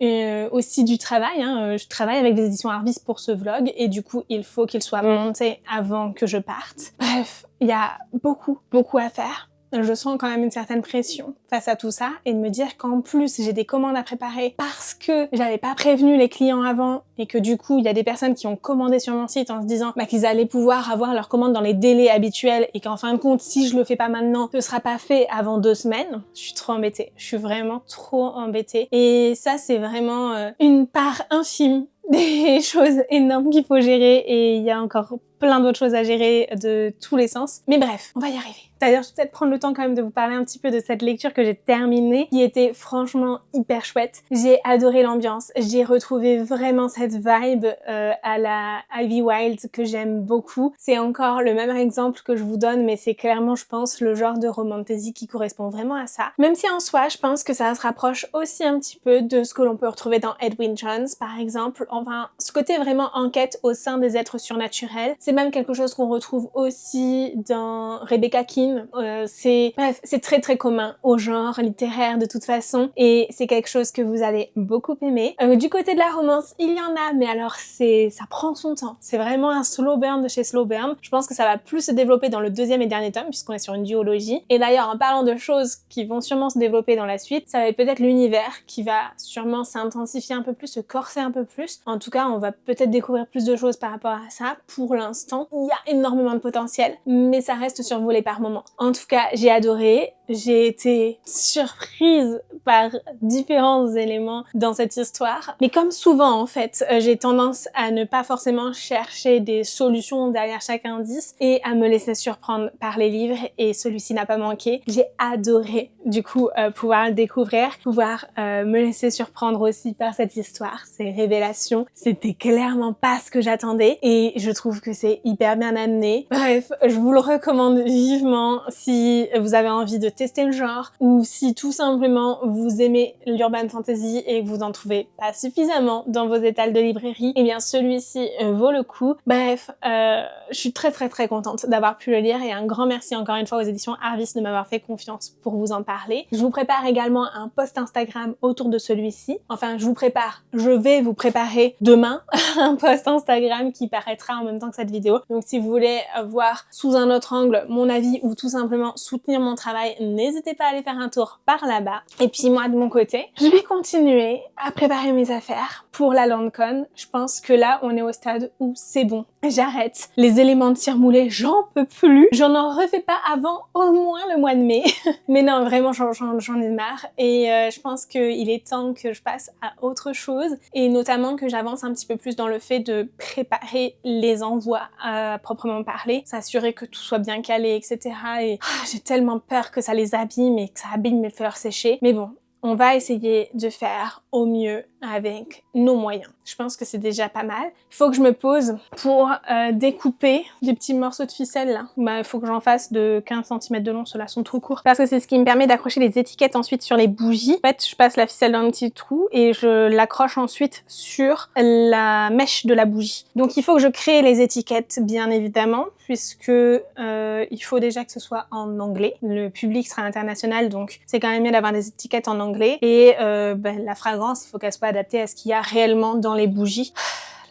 aussi du travail, je travaille avec les éditions Harvis pour ce vlog, et du coup, il faut qu'il soit monté avant que je parte. Bref, il y a beaucoup à faire. Je sens quand même une certaine pression face à tout ça et de me dire qu'en plus j'ai des commandes à préparer parce que j'avais pas prévenu les clients avant et que du coup il y a des personnes qui ont commandé sur mon site en se disant qu'ils allaient pouvoir avoir leurs commandes dans les délais habituels et qu'en fin de compte si je le fais pas maintenant ce sera pas fait avant 2 semaines. Je suis trop embêtée, je suis vraiment trop embêtée et ça c'est vraiment une part infime des choses énormes qu'il faut gérer et il y a encore plein d'autres choses à gérer de tous les sens. Mais bref, on va y arriver. D'ailleurs, je vais peut-être prendre le temps quand même de vous parler un petit peu de cette lecture que j'ai terminée, qui était franchement hyper chouette. J'ai adoré l'ambiance, j'ai retrouvé vraiment cette vibe à la Ivy Wild que j'aime beaucoup. C'est encore le même exemple que je vous donne, mais c'est clairement, je pense, le genre de romantasy qui correspond vraiment à ça. Même si en soi, je pense que ça se rapproche aussi un petit peu de ce que l'on peut retrouver dans Edwin Jones, par exemple. Enfin, ce côté vraiment enquête au sein des êtres surnaturels. C'est même quelque chose qu'on retrouve aussi dans Rebecca Keane. C'est très commun au genre littéraire de toute façon et c'est quelque chose que vous allez beaucoup aimer. Du côté de la romance, il y en a, mais alors ça prend son temps. C'est vraiment un slow burn de chez Slow Burn. Je pense que ça va plus se développer dans le 2e et dernier tome puisqu'on est sur une duologie. Et d'ailleurs, en parlant de choses qui vont sûrement se développer dans la suite, ça va être peut-être l'univers qui va sûrement s'intensifier un peu plus, se corser un peu plus. En tout cas, on va peut-être découvrir plus de choses par rapport à ça. Pour l'instant, il y a énormément de potentiel, mais ça reste survolé par moments. En tout cas, j'ai adoré. J'ai été surprise par différents éléments dans cette histoire. Mais comme souvent, en fait, j'ai tendance à ne pas forcément chercher des solutions derrière chaque indice et à me laisser surprendre par les livres et celui-ci n'a pas manqué. J'ai adoré, du coup, pouvoir le découvrir, pouvoir me laisser surprendre aussi par cette histoire, ces révélations. C'était clairement pas ce que j'attendais et je trouve que c'est c'est hyper bien amené. Bref, je vous le recommande vivement si vous avez envie de tester le genre ou si tout simplement vous aimez l'urban fantasy et que vous en trouvez pas suffisamment dans vos étals de librairie, eh bien celui-ci vaut le coup. Bref, je suis très contente d'avoir pu le lire et un grand merci encore une fois aux éditions Harvis de m'avoir fait confiance pour vous en parler. Je vous prépare également un post Instagram autour de celui-ci. Enfin, je vais vous préparer demain un post Instagram qui paraîtra en même temps que cette vidéo. Donc si vous voulez voir sous un autre angle mon avis ou tout simplement soutenir mon travail, n'hésitez pas à aller faire un tour par là-bas. Et puis moi de mon côté, je vais continuer à préparer mes affaires pour la LandCon. Je pense que là on est au stade où c'est bon. J'arrête les éléments de cire moulés, j'en peux plus. J'en en refais pas avant au moins le mois de mai. Mais non, vraiment j'en ai marre et je pense qu'il est temps que je passe à autre chose et notamment que j'avance un petit peu plus dans le fait de préparer les envois à proprement parler, s'assurer que tout soit bien calé, etc. Et j'ai tellement peur que ça les abîme et que ça abîme mes fleurs séchées. Mais bon, on va essayer de faire au mieux avec nos moyens. Je pense que c'est déjà pas mal. Il faut que je me pose pour découper des petits morceaux de ficelle là. Bah, il faut que j'en fasse de 15 cm de long, ceux-là sont trop courts. Parce que c'est ce qui me permet d'accrocher les étiquettes ensuite sur les bougies. En fait, je passe la ficelle dans un petit trou et je l'accroche ensuite sur la mèche de la bougie. Donc il faut que je crée les étiquettes, bien évidemment, puisque il faut déjà que ce soit en anglais. Le public sera international, donc c'est quand même mieux d'avoir des étiquettes en anglais. Et la fragrance, il faut qu'elle soit adaptée à ce qu'il y a réellement dans les bougies.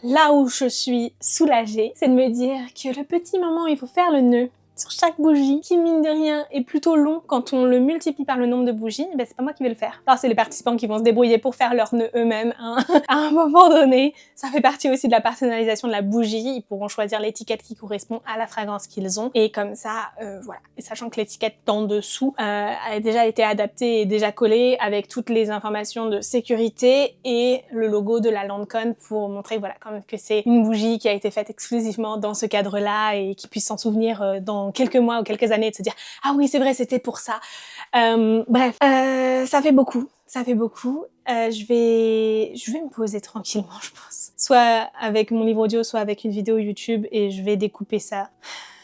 Là où je suis soulagée, c'est de me dire que le petit moment où il faut faire le nœud sur chaque bougie, qui mine de rien est plutôt long quand on le multiplie par le nombre de bougies, ben c'est pas moi qui vais le faire. Alors c'est les participants qui vont se débrouiller pour faire leur nœud eux-mêmes, hein. À un moment donné, ça fait partie aussi de la personnalisation de la bougie, ils pourront choisir l'étiquette qui correspond à la fragrance qu'ils ont, et comme ça, voilà. Et sachant que l'étiquette d'en dessous a déjà été adaptée et déjà collée avec toutes les informations de sécurité et le logo de la LandCon pour montrer, voilà, quand même que c'est une bougie qui a été faite exclusivement dans ce cadre-là et qu'ils puissent s'en souvenir dans quelques mois ou quelques années, de se dire « Ah oui, c'est vrai, c'était pour ça ». Bref, ça fait beaucoup. Je vais me poser tranquillement, je pense. Soit avec mon livre audio, soit avec une vidéo YouTube et je vais découper ça.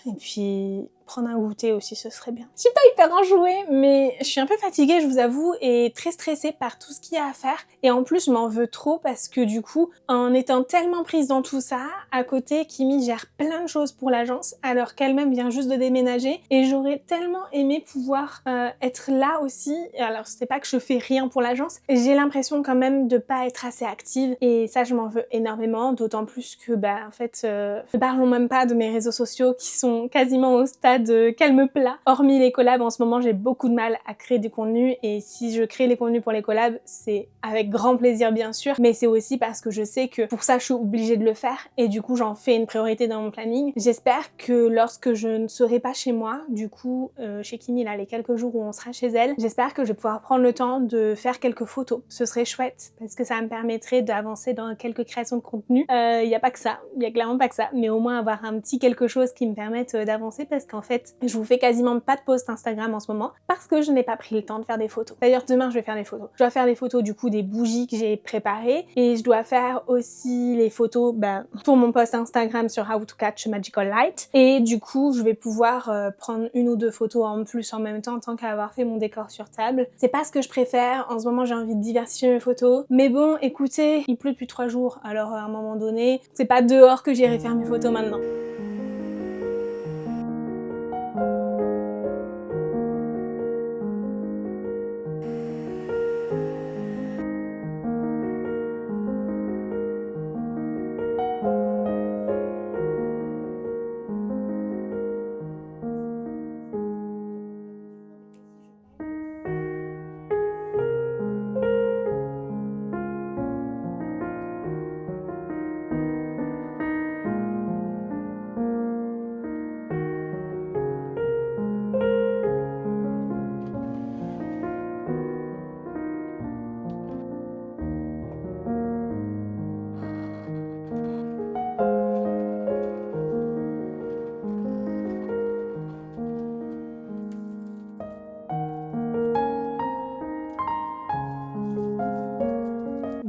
Et puis prendre un goûter aussi, ce serait bien. Je suis pas hyper enjouée, mais je suis un peu fatiguée, je vous avoue, et très stressée par tout ce qu'il y a à faire. Et en plus, je m'en veux trop parce que du coup, en étant tellement prise dans tout ça, à côté, Kimi gère plein de choses pour l'agence, alors qu'elle-même vient juste de déménager. Et j'aurais tellement aimé pouvoir être là aussi. Alors, c'est pas que je fais rien pour l'agence, j'ai l'impression quand même de pas être assez active. Et ça, je m'en veux énormément, d'autant plus que, en fait, ne parlons même pas de mes réseaux sociaux qui sont quasiment au stade calme plat. Hormis les collabs, en ce moment, j'ai beaucoup de mal à créer du contenu et si je crée les contenus pour les collabs, c'est avec grand plaisir bien sûr, mais c'est aussi parce que je sais que pour ça, je suis obligée de le faire et du coup, j'en fais une priorité dans mon planning. J'espère que lorsque je ne serai pas chez moi, du coup, chez Kimi, là, les quelques jours où on sera chez elle, j'espère que je vais pouvoir prendre le temps de faire quelques photos. Ce serait chouette parce que ça me permettrait d'avancer dans quelques créations de contenu. Y a pas que ça, y a clairement pas que ça, mais au moins avoir un petit quelque chose qui me permette d'avancer parce qu'en fait, je vous fais quasiment pas de post Instagram en ce moment parce que je n'ai pas pris le temps de faire des photos. D'ailleurs, demain, je vais faire des photos. Je dois faire des photos du coup des bougies que j'ai préparées et je dois faire aussi les photos pour mon post Instagram sur How to Catch Magical Light et du coup, je vais pouvoir prendre une ou deux photos en plus en même temps tant qu'à avoir fait mon décor sur table. C'est pas ce que je préfère. En ce moment, j'ai envie de diversifier mes photos. Mais bon, écoutez, il pleut depuis 3 jours, alors à un moment donné, c'est pas dehors que j'irai faire mes photos maintenant.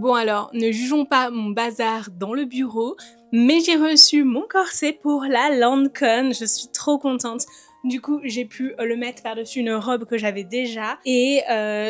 Bon alors, ne jugeons pas mon bazar dans le bureau, mais j'ai reçu mon corset pour la LandCon, je suis trop contente. Du coup, j'ai pu le mettre par-dessus une robe que j'avais déjà. Et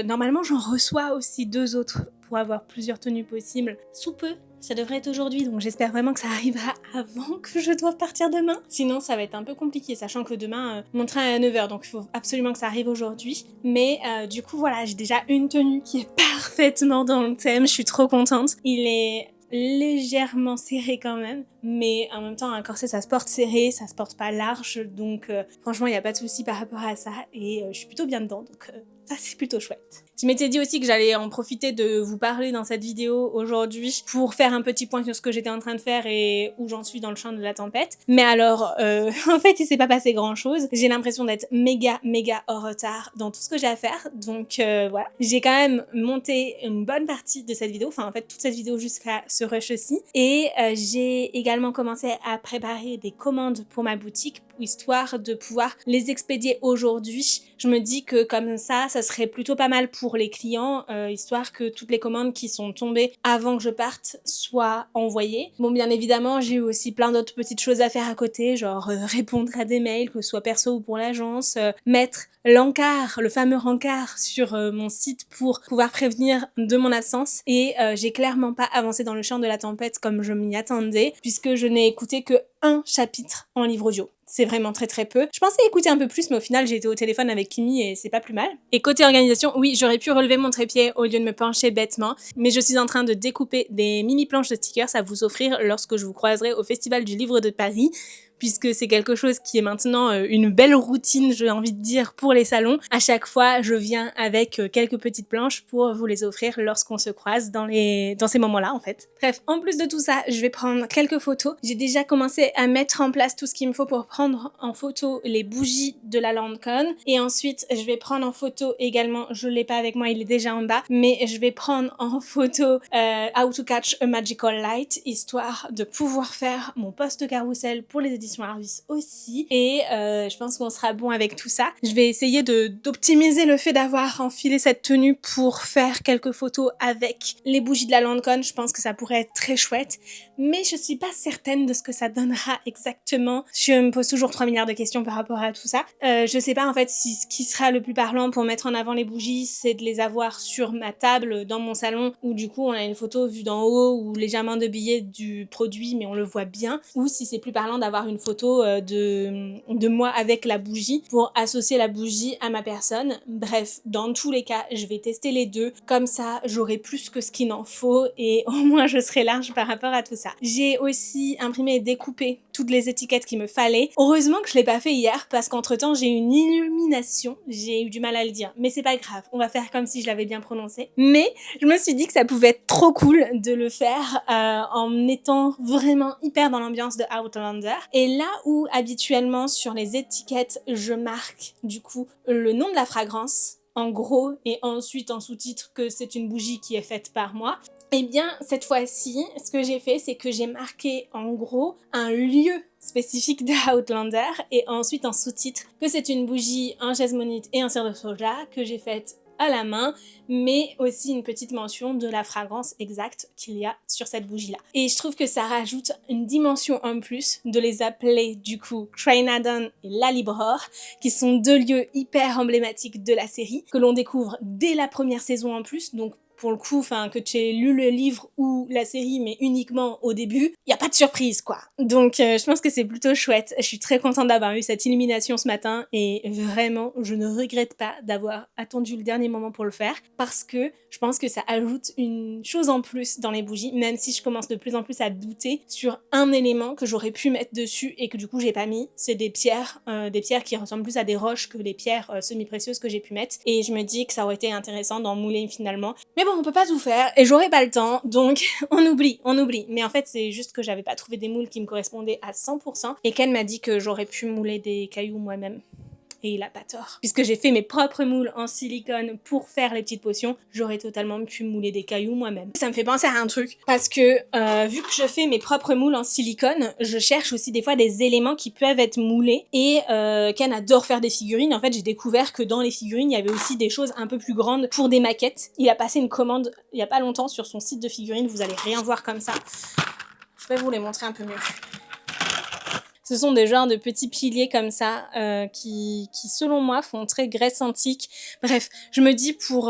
normalement, j'en reçois aussi 2 autres pour avoir plusieurs tenues possibles. Sous peu, ça devrait être aujourd'hui, donc j'espère vraiment que ça arrivera avant que je doive partir demain. Sinon, ça va être un peu compliqué, sachant que demain, mon train est à 9h, donc il faut absolument que ça arrive aujourd'hui. Mais du coup, voilà, j'ai déjà une tenue qui est parfaitement dans le thème, je suis trop contente. Il est légèrement serré quand même, mais en même temps un corset ça se porte serré, ça se porte pas large, donc franchement il n'y a pas de souci par rapport à ça et je suis plutôt bien dedans, donc ça c'est plutôt chouette. Je m'étais dit aussi que j'allais en profiter de vous parler dans cette vidéo aujourd'hui pour faire un petit point sur ce que j'étais en train de faire et où j'en suis dans le champ de la tempête. Mais alors, en fait, il s'est pas passé grand chose. J'ai l'impression d'être méga en retard dans tout ce que j'ai à faire. Donc voilà, j'ai quand même monté une bonne partie de cette vidéo, enfin en fait toute cette vidéo jusqu'à ce rush-ci. Et j'ai également commencé à préparer des commandes pour ma boutique, histoire de pouvoir les expédier aujourd'hui. Je me dis que comme ça serait plutôt pas mal pour les clients, histoire que toutes les commandes qui sont tombées avant que je parte soient envoyées. Bon, bien évidemment, j'ai eu aussi plein d'autres petites choses à faire à côté, genre répondre à des mails, que ce soit perso ou pour l'agence, mettre l'encart, le fameux rencard sur mon site pour pouvoir prévenir de mon absence. Et j'ai clairement pas avancé dans le champ de la tempête comme je m'y attendais, puisque je n'ai écouté que un chapitre en livre audio. C'est vraiment très peu. Je pensais écouter un peu plus, mais au final, j'ai été au téléphone avec Kimi et c'est pas plus mal. Et côté organisation, oui, j'aurais pu relever mon trépied au lieu de me pencher bêtement, mais je suis en train de découper des mini planches de stickers à vous offrir lorsque je vous croiserai au Festival du Livre de Paris, puisque c'est quelque chose qui est maintenant une belle routine, j'ai envie de dire, pour les salons. À chaque fois, je viens avec quelques petites planches pour vous les offrir lorsqu'on se croise dans ces moments-là, en fait. Bref, en plus de tout ça, je vais prendre quelques photos. J'ai déjà commencé à mettre en place tout ce qu'il me faut pour prendre en photo les bougies de la LandCon. Et ensuite, je vais prendre en photo également, je l'ai pas avec moi, il est déjà en bas, mais je vais prendre en photo How to Catch a Magical Light, histoire de pouvoir faire mon post carrousel pour les éditions Harvis aussi. Et je pense qu'on sera bon avec tout ça. Je vais essayer d'optimiser le fait d'avoir enfilé cette tenue pour faire quelques photos avec les bougies de la LandCon. Je pense que ça pourrait être très chouette, mais je suis pas certaine de ce que ça donnera exactement. Je me pose toujours 3 milliards de questions par rapport à tout ça. Je sais pas en fait si ce qui sera le plus parlant pour mettre en avant les bougies, c'est de les avoir sur ma table dans mon salon, où du coup on a une photo vue d'en haut ou légèrement de billets du produit mais on le voit bien, ou si c'est plus parlant d'avoir une photo de moi avec la bougie pour associer la bougie à ma personne. Bref, dans tous les cas, je vais tester les deux, comme ça j'aurai plus que ce qu'il en faut et au moins je serai large par rapport à tout ça. J'ai aussi imprimé et découpé toutes les étiquettes qu'il me fallait. Heureusement que je l'ai pas fait hier parce qu'entre temps j'ai eu une illumination, j'ai eu du mal à le dire, mais c'est pas grave, on va faire comme si je l'avais bien prononcé. Mais je me suis dit que ça pouvait être trop cool de le faire en étant vraiment hyper dans l'ambiance de Outlander. Et là où habituellement sur les étiquettes je marque du coup le nom de la fragrance en gros et ensuite en sous-titre que c'est une bougie qui est faite par moi, eh bien cette fois-ci ce que j'ai fait c'est que j'ai marqué en gros un lieu spécifique de Outlander et ensuite en sous-titre que c'est une bougie en jasmonite et en cire de soja que j'ai faite à la main, mais aussi une petite mention de la fragrance exacte qu'il y a sur cette bougie là. Et je trouve que ça rajoute une dimension en plus de les appeler du coup Craynadon et Lalibror, qui sont 2 lieux hyper emblématiques de la série, que l'on découvre dès la première saison en plus, donc pour le coup, enfin que tu aies lu le livre ou la série, mais uniquement au début, il y a pas de surprise quoi. Donc je pense que c'est plutôt chouette. Je suis très contente d'avoir eu cette illumination ce matin et vraiment, je ne regrette pas d'avoir attendu le dernier moment pour le faire parce que je pense que ça ajoute une chose en plus dans les bougies, même si je commence de plus en plus à douter sur un élément que j'aurais pu mettre dessus et que du coup j'ai pas mis. C'est des pierres qui ressemblent plus à des roches que les pierres semi-précieuses que j'ai pu mettre. Et je me dis que ça aurait été intéressant d'en mouler finalement. Mais bon, on peut pas tout faire et j'aurais pas le temps, donc on oublie. Mais en fait, c'est juste que j'avais pas trouvé des moules qui me correspondaient à 100% et qu'elle m'a dit que j'aurais pu mouler des cailloux moi-même. Et il a pas tort. Puisque j'ai fait mes propres moules en silicone pour faire les petites potions, j'aurais totalement pu mouler des cailloux moi-même. Ça me fait penser à un truc, parce que vu que je fais mes propres moules en silicone, je cherche aussi des fois des éléments qui peuvent être moulés. Et Ken adore faire des figurines. En fait, j'ai découvert que dans les figurines, il y avait aussi des choses un peu plus grandes pour des maquettes. Il a passé une commande il y a pas longtemps sur son site de figurines, vous allez rien voir comme ça. Je vais vous les montrer un peu mieux. Ce sont des genres de petits piliers comme ça qui selon moi font très Grèce antique. Bref, je me dis pour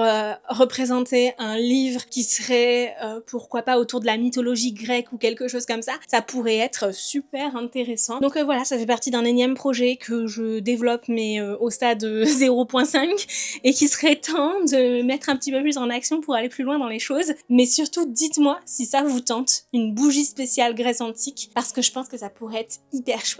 représenter un livre qui serait pourquoi pas autour de la mythologie grecque ou quelque chose comme ça pourrait être super intéressant. Donc voilà, ça fait partie d'un énième projet que je développe mais au stade 0.5 et qui serait temps de mettre un petit peu plus en action pour aller plus loin dans les choses. Mais surtout, dites-moi si ça vous tente, une bougie spéciale Grèce antique, parce que je pense que ça pourrait être hyper chouette.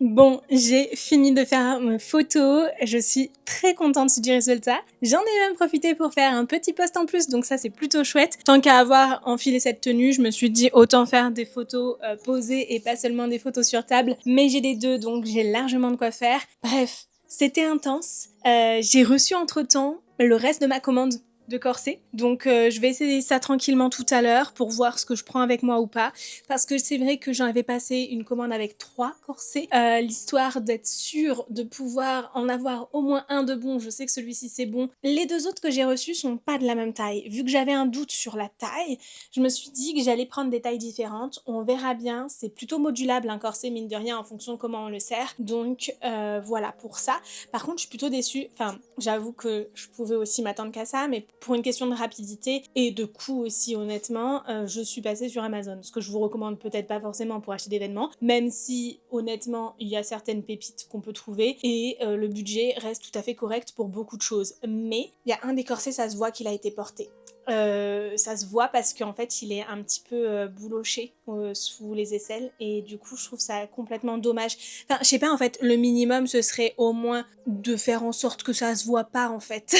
Bon, j'ai fini de faire ma photo, je suis très contente du résultat. J'en ai même profité pour faire un petit post en plus, donc ça c'est plutôt chouette. Tant qu'à avoir enfilé cette tenue, je me suis dit autant faire des photos posées et pas seulement des photos sur table. Mais j'ai les deux, donc j'ai largement de quoi faire. Bref, c'était intense. J'ai reçu entre-temps le reste de ma commande de corset. Donc je vais essayer ça tranquillement tout à l'heure pour voir ce que je prends avec moi ou pas. Parce que c'est vrai que j'en avais passé une commande avec 3 corsets. L'histoire d'être sûre de pouvoir en avoir au moins un de bon. Je sais que celui-ci c'est bon. Les 2 autres que j'ai reçus sont pas de la même taille. Vu que j'avais un doute sur la taille, je me suis dit que j'allais prendre des tailles différentes. On verra bien. C'est plutôt modulable un corset mine de rien en fonction de comment on le serre. Donc voilà pour ça. Par contre je suis plutôt déçue. Enfin j'avoue que je pouvais aussi m'attendre qu'à ça, mais pour une question de rapidité et de coût aussi honnêtement, je suis passée sur Amazon, ce que je vous recommande peut-être pas forcément pour acheter des vêtements, même si honnêtement il y a certaines pépites qu'on peut trouver et le budget reste tout à fait correct pour beaucoup de choses. Mais il y a un des corsets, ça se voit qu'il a été porté. Ça se voit parce qu'en fait il est un petit peu bouloché sous les aisselles et du coup je trouve ça complètement dommage. Enfin je sais pas, en fait le minimum ce serait au moins de faire en sorte que ça se voit pas en fait.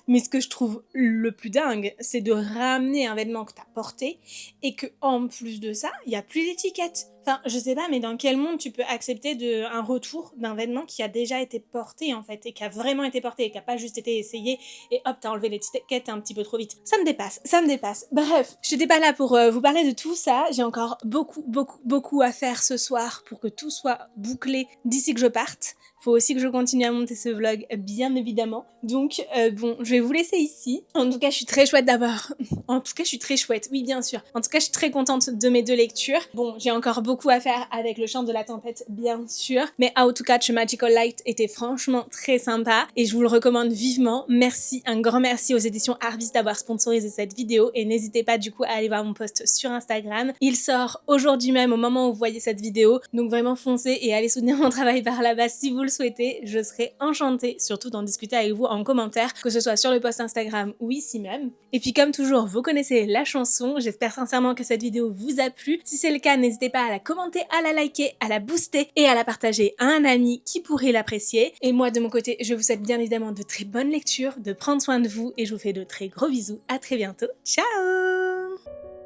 Mais ce que je trouve le plus dingue, c'est de ramener un vêtement que t'as porté et que en plus de ça, il y a plus d'étiquette. Enfin, je sais pas, mais dans quel monde tu peux accepter un retour d'un vêtement qui a déjà été porté en fait et qui a vraiment été porté et qui a pas juste été essayé et hop, t'as enlevé l'étiquette un petit peu trop vite. Ça me dépasse, ça me dépasse. Bref, je n'étais pas là pour vous parler de tout ça. J'ai encore beaucoup à faire ce soir pour que tout soit bouclé d'ici que je parte. Faut aussi que je continue à monter ce vlog, bien évidemment. Donc, bon, je vais vous laisser ici. En tout cas, je suis très chouette d'avoir... En tout cas, je suis très chouette, oui, bien sûr. En tout cas, je suis très contente de mes 2 lectures. Bon, j'ai encore beaucoup à faire avec le chant de la tempête, bien sûr. Mais How to Catch a Magical Light était franchement très sympa. Et je vous le recommande vivement. Merci, un grand merci aux éditions Harvest d'avoir sponsorisé cette vidéo. Et n'hésitez pas du coup à aller voir mon post sur Instagram. Il sort aujourd'hui même au moment où vous voyez cette vidéo. Donc vraiment foncez et allez soutenir mon travail par là-bas si vous le souhaitez. Je serai enchantée surtout d'en discuter avec vous en commentaire, que ce soit sur le post Instagram ou ici même. Et puis comme toujours, vous connaissez la chanson, j'espère sincèrement que cette vidéo vous a plu. Si c'est le cas, n'hésitez pas à la commenter, à la liker, à la booster et à la partager à un ami qui pourrait l'apprécier. Et moi de mon côté, je vous souhaite bien évidemment de très bonnes lectures, de prendre soin de vous et je vous fais de très gros bisous. À très bientôt. Ciao!